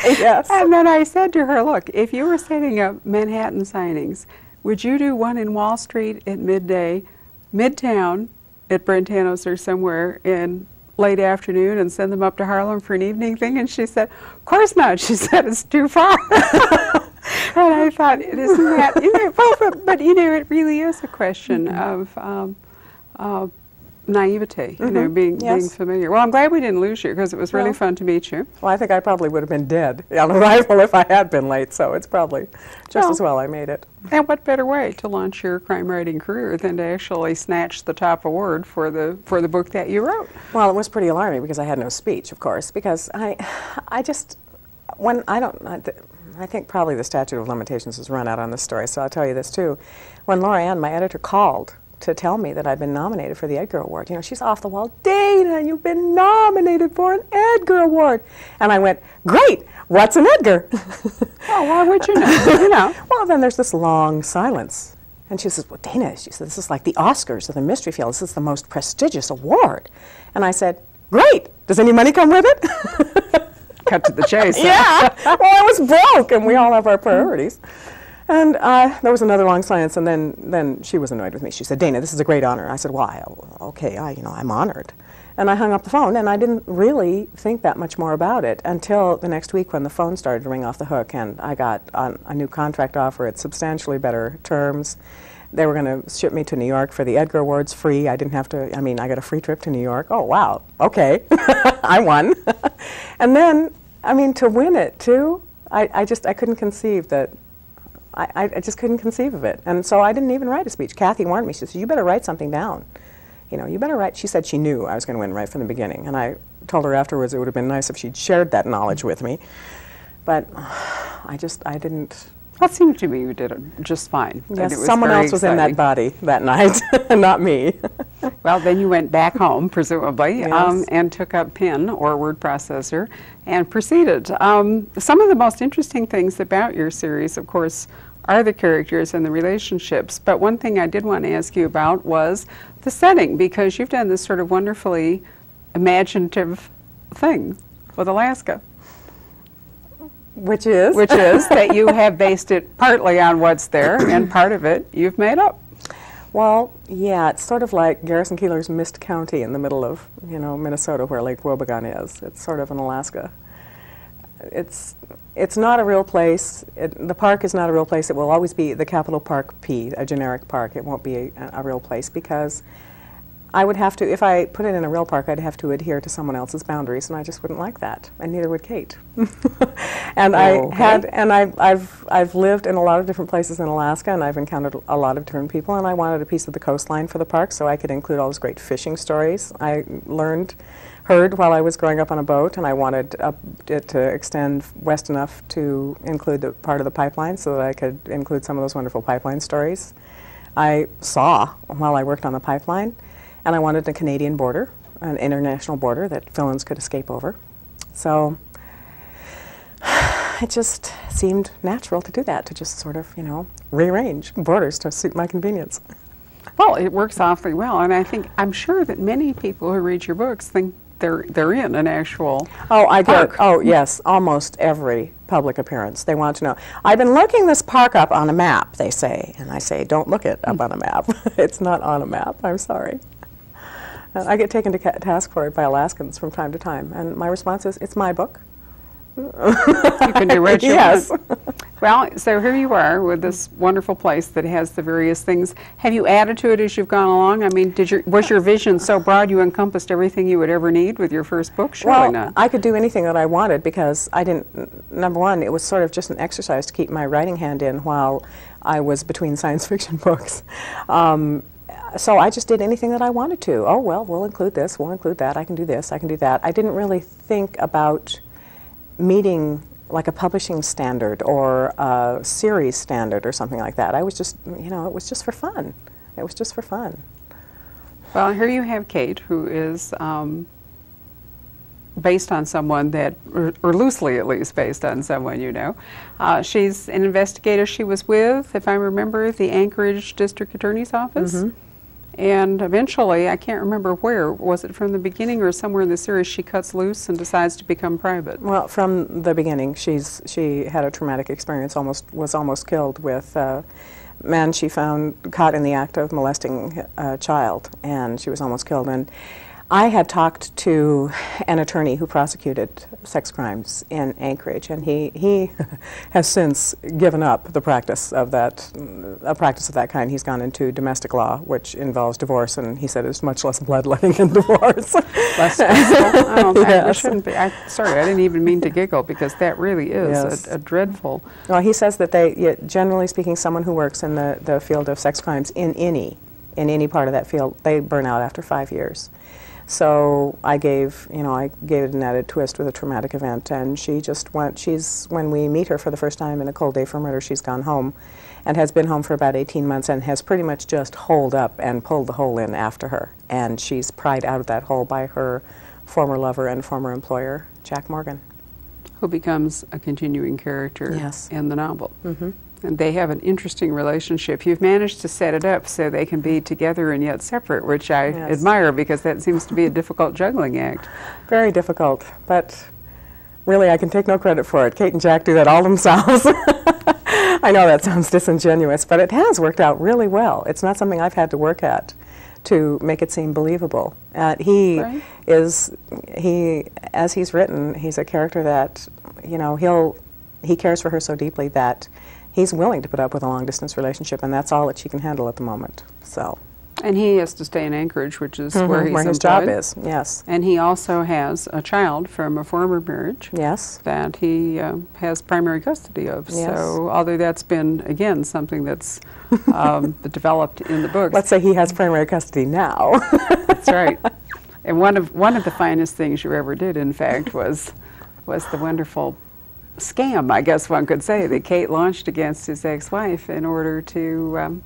Yes. And then I said to her, look, if you were setting up Manhattan signings, would you do one in Wall Street at midday, Midtown at Brentano's or somewhere in late afternoon, and send them up to Harlem for an evening thing? And she said, of course not. She said, it's too far. And I thought, isn't that, you know, but you know, it really is a question of naivete, you know, being familiar. Well, I'm glad we didn't lose you, because it was really fun to meet you. Well, I think I probably would have been dead on arrival if I had been late, so it's probably just as well I made it. And what better way to launch your crime writing career than to actually snatch the top award for the book that you wrote? Well, it was pretty alarming because I had no speech, of course, because I think probably the statute of limitations has run out on this story, so I'll tell you this too. When Laura Ann, my editor, called to tell me that I'd been nominated for the Edgar Award, you know, she's off the wall, Dana, you've been nominated for an Edgar Award. And I went, great, what's an Edgar? Oh, why would you know? You know. Well, then there's this long silence. And she says, well, Dana, she said, this is like the Oscars of the mystery field. This is the most prestigious award. And I said, great, does any money come with it? Cut to the chase. Yeah, well, I was broke, and we all have our priorities. And there was another long silence, and then she was annoyed with me. She said, Dana, this is a great honor. I said, why? Okay, I'm honored. And I hung up the phone, and I didn't really think that much more about it until the next week when the phone started to ring off the hook, and I got a new contract offer at substantially better terms. They were going to ship me to New York for the Edgar Awards free. I didn't have to, I got a free trip to New York. Oh, wow, okay, I won. And then, to win it, too, I couldn't conceive that, I just couldn't conceive of it. And so I didn't even write a speech. Kathy warned me. She said, you better write something down. You know, you better write. She said she knew I was going to win right from the beginning. And I told her afterwards it would have been nice if she'd shared that knowledge with me. But I didn't. That seemed to me you did it just fine. Yes, someone else was in that body that night, not me. Well, then you went back home, presumably, Yes. and took up pen or word processor and proceeded. Some of the most interesting things about your series, of course, are the characters and the relationships. But one thing I did want to ask you about was the setting, because you've done this sort of wonderfully imaginative thing with Alaska. Which is? Which is that you have based it partly on what's there, and part of it you've made up. Well, yeah, it's sort of like Garrison Keillor's Mist County in the middle of, Minnesota, where Lake Wobegon is. It's sort of in Alaska. It's not a real place. The park is not a real place. It will always be the Capitol Park P, a generic park. It won't be a real place, because I would have to, if I put it in a real park, I'd have to adhere to someone else's boundaries, and I just wouldn't like that, and neither would Kate. And I've lived in a lot of different places in Alaska, and I've encountered a lot of different people, and I wanted a piece of the coastline for the park so I could include all those great fishing stories I heard while I was growing up on a boat, and I wanted it to extend west enough to include the part of the pipeline so that I could include some of those wonderful pipeline stories I saw while I worked on the pipeline. And I wanted a Canadian border, an international border that villains could escape over. So it just seemed natural to do that, to just sort of, rearrange borders to suit my convenience. Well, it works awfully well, and I'm sure that many people who read your books think they're in an actual park. Oh, yes, almost every public appearance. They want to know, I've been looking this park up on a map, they say. And I say, don't look it up on a map. It's not on a map, I'm sorry. I get taken to task for it by Alaskans from time to time, and my response is, it's my book. You can do what you yes. want. Well, so here you are with this wonderful place that has the various things. Have you added to it as you've gone along? Was your vision so broad you encompassed everything you would ever need with your first book? Surely not. I could do anything that I wanted, because I didn't, number one, it was sort of just an exercise to keep my writing hand in while I was between science fiction books. So I just did anything that I wanted to. Oh, well, we'll include this, we'll include that, I can do this, I can do that. I didn't really think about meeting like a publishing standard or a series standard or something like that. I was just, it was just for fun. It was just for fun. Well, here you have Kate, who is based on someone that, or loosely at least based on someone you know. She's an investigator. She was with, if I remember, the Anchorage District Attorney's Office. Mm-hmm. And eventually, I can't remember where, was it from the beginning or somewhere in the series, she cuts loose and decides to become private? Well, from the beginning, she had a traumatic experience, was almost killed with a man she found caught in the act of molesting a child, and she was almost killed. And I had talked to an attorney who prosecuted sex crimes in Anchorage, and he has since given up the practice of that, a practice of that kind. He's gone into domestic law, which involves divorce, and he said it's much less bloodletting in divorce. Less stressful? Oh, Yes. I shouldn't be. Sorry, I didn't even mean to giggle, because that really is Yes. a dreadful. Well, he says that generally speaking, someone who works in the field of sex crimes in any part of that field, they burn out after 5 years. So I gave it an added twist with a traumatic event, and she just went, when we meet her for the first time in A Cold Day for Murder, she's gone home and has been home for about 18 months and has pretty much just holed up and pulled the hole in after her. And she's pried out of that hole by her former lover and former employer, Jack Morgan. Who becomes a continuing character Yes. in the novel. Mm-hmm. And they have an interesting relationship. You've managed to set it up so they can be together and yet separate, which I Yes. admire, because that seems to be a difficult juggling act. Very difficult, but really I can take no credit for it. Kate and Jack do that all themselves. I know that sounds disingenuous, but it has worked out really well. It's not something I've had to work at to make it seem believable. Right. As he's written, he's a character that, he cares for her so deeply that he's willing to put up with a long-distance relationship, and that's all that she can handle at the moment. So. And he has to stay in Anchorage, which is where he's where his employed. job is, yes. And he also has a child from a former marriage. Yes. That he has primary custody of. Yes. So, although that's been, again, something that's developed in the books. Let's say he has primary custody now. That's right. And one of the finest things you ever did, in fact, was the wonderful scam, I guess one could say, that Kate launched against his ex-wife in order to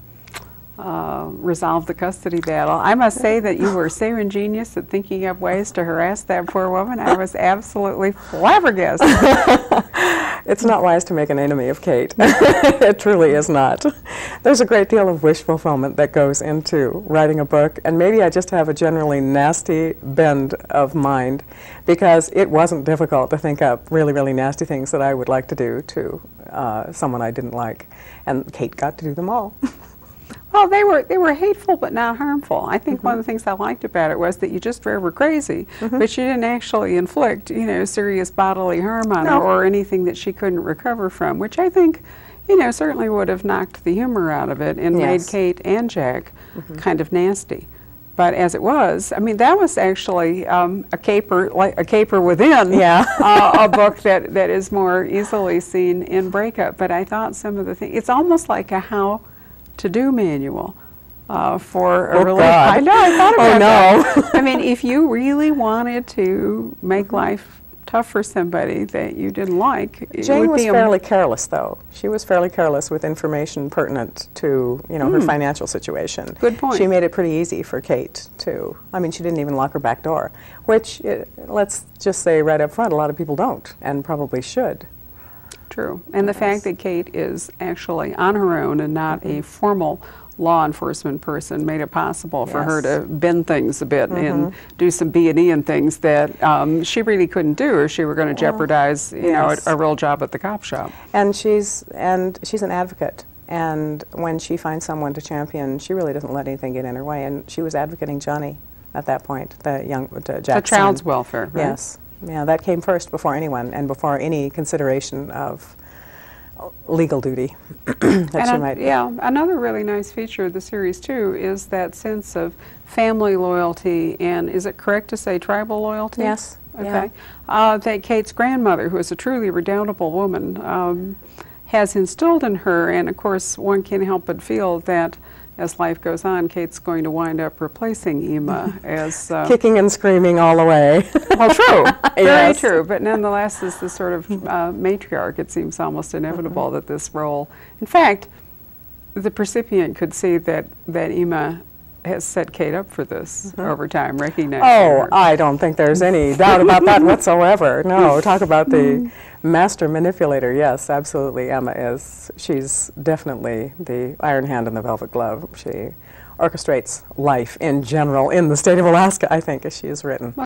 resolve the custody battle. I must say that you were so ingenious at thinking up ways to harass that poor woman. I was absolutely flabbergasted. It's not wise to make an enemy of Kate. It truly is not. There's a great deal of wish fulfillment that goes into writing a book, and maybe I just have a generally nasty bend of mind, because it wasn't difficult to think up really, really nasty things that I would like to do to someone I didn't like, and Kate got to do them all. Well, they were hateful but not harmful. I think one of the things I liked about it was that you just drove her crazy, but you didn't actually inflict, serious bodily harm on her or anything that she couldn't recover from, which I think, certainly would have knocked the humor out of it and made Kate and Jack kind of nasty. But as it was, I mean, that was actually a caper, like a caper within a book that is more easily seen in Breakup. But I thought some of the things, it's almost like a how-to-do manual for a really. God. I know, I thought about that. I mean, if you really wanted to make life tough for somebody that you didn't like, Jane was fairly careless, though. She was fairly careless with information pertinent to, her financial situation. Good point. She made it pretty easy for Kate to, I mean, she didn't even lock her back door, which, let's just say right up front, a lot of people don't, and probably should. True. And the fact that Kate is actually on her own and not a formal law enforcement person made it possible for her to bend things a bit and do some B&E and things that she really couldn't do, or she were going to jeopardize, a real job at the cop shop. And she's an advocate. And when she finds someone to champion, she really doesn't let anything get in her way. And she was advocating Johnny at that point, Jack's the child's welfare, right? Yes. Yeah, that came first before anyone and before any consideration of legal duty that she might. Yeah, another really nice feature of the series too is that sense of family loyalty, and is it correct to say tribal loyalty? Yes. Okay. That Kate's grandmother, who is a truly redoubtable woman, has instilled in her, and of course one can't help but feel that as life goes on, Kate's going to wind up replacing Emma as kicking and screaming all the way. Well, true, very true. But nonetheless, as the sort of matriarch, it seems almost inevitable that this role. In fact, the percipient could see that Emma has set Kate up for this over time, recognizing her. I don't think there's any doubt about that whatsoever. No, talk about the master manipulator. Yes, absolutely, Emma is. She's definitely the iron hand in the velvet glove. She orchestrates life in general in the state of Alaska, I think, as she is written.